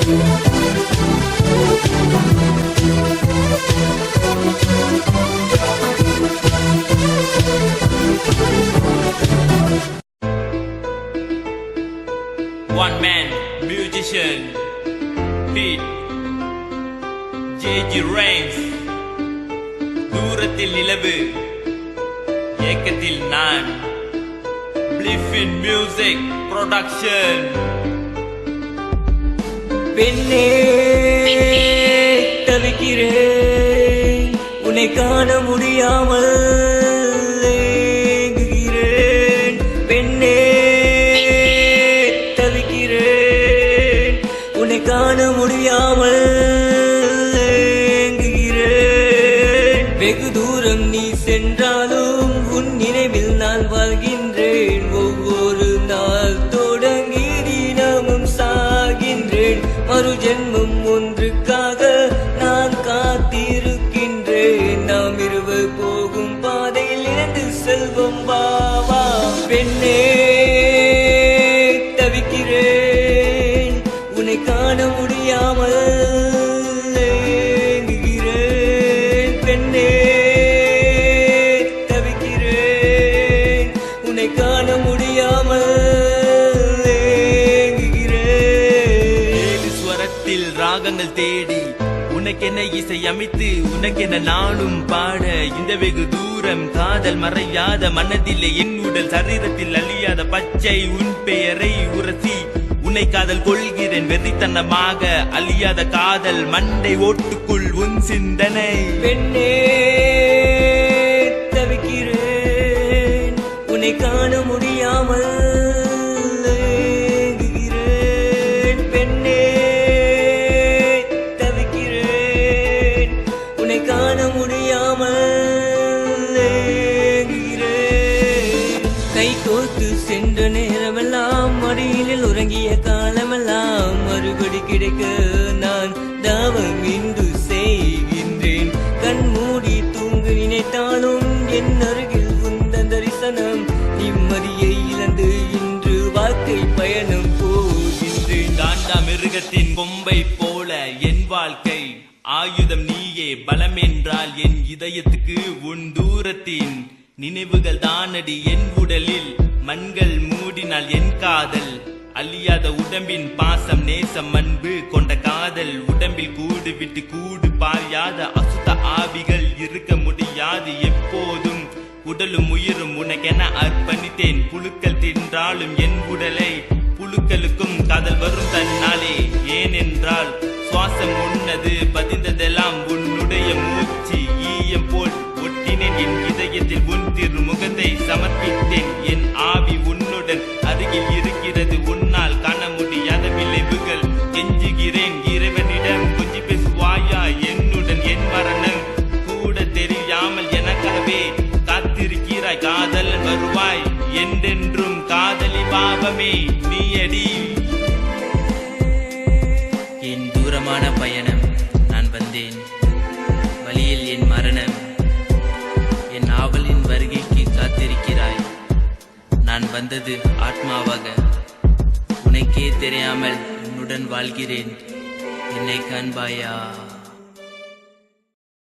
One man musician beat J.G. Rains தூரத்தில் நிலவு ஏக்கத்தில் நான் Bliffin Music Production. பெண்ணே தவிக்கிறேன் உன்னை காண முடியாமல் ஏங்குகிறேன். பெண்ணே தவிக்கிறேன் உன்னை காண முடியாமல் ஏங்குகிறேன். வெகு தூரம் நீ சென்றாலும் உன் நினைவில் நான் வாழ்கின்றேன். ஒவ்வொரு நாள் தொடங்கி தினமும் சாகின்றேன். மறு ஜென்மம் ஒன்றுக்காக நான் காத்திருக்கின்றேன். நாம் இருவர் போகும் பாதையில் இணைந்து செல்வம் பாவா. பெண்ணே தவிக்கிறேன் உன்னை காண முடியாமல் ஏங்குகிறேன். பெண்ணே தவிக்கிறேன் உன்னை காண முடியாமல் ராகங்கள் தேடி உனக்கென இசை அமைத்து உனக்கென நாளும் பாட இந்த வெகு தூரம் காதல் மறையாத மனதிலே என் உடல் சரீரத்தில் அழியாத பச்சை உன் பெயரை உரசி உன்னை காதல் கொள்கிறேன் வெறித்தனமாக அழியாத காதல் மண்டை ஓட்டுக்குள் உன் சிந்தனை. பெண்ணே தவிக்கிறேன் உன்னை காண முடியாமல் காண முடியாமல் கை கோத்து சென்ற நேரமெல்லாம் மடியினில் உறங்கிய காலமெல்லாம் மறுபடி கிடைக்க நான் தாவம் இன்று செய்கின்றேன். கண் மூடி தூங்கு நினைத்தாலும் என் அருகில் உந்தன் தரிசனம் நிம்மதியை இழந்து இன்று வாழ்க்கை பயணம் போகின்றேன். காண்டா மிருகத்தின் கொம்பை போல என் வாழ்க்கை ஆயுதம் நீயே பலம் என்றால் என் இதயத்துக்கு உன் தூரத்தின் நினைவுகள் தானடி. என் உடலில் மண்கள் மூடினால் என் காதல் அழியாத உடம்பின் பாசம் நேசம் அன்பு கொண்ட காதல் உடம்பில் கூடு விட்டு கூடு பாயாத அசுத்த ஆவிகள் இருக்க முடியாது எப்போதும். உடலும் உயிரும் உனக்கென அர்ப்பணித்தேன். புழுக்கள் தின்றாலும் என் உடலை புழுக்களுக்கும் காதல் வரும் தன்னாலே. ஏனென்றால் சுவாசம் உன்னது பதிந்ததெல்லாம் உன்னுடைய மூச்சு ஈயம் போல் ஒட்டினேன் என் இதயத்தில் உன் திருமுகத்தை சமர்ப்பித்தேன். என் ஆவி உன்னுடன் அருகில் இருக்கிறது உன்னால் காண முடியாத விளைவுகள் கெஞ்சுகிறேன் இறைவனிடம் கொஞ்சி பேசுவாயா என்னுடன் என் மரணம் கூட தெரியாமல் எனக்காகவே காத்திருக்கிறாய் காதலன் வருவாய் என்றென்றும் காதலி பாவமே நீயடி. என் தூரமான பயணம் நான் வந்தேன் வழியில் என் மரணம் என் ஆவலின் வருகைக்கு காத்திருக்கிறாய். நான் வந்தது ஆத்மாவாக உனக்கே தெரியாமல் உன்னுடன் வாழ்கிறேன். என்னை காண்பாயா?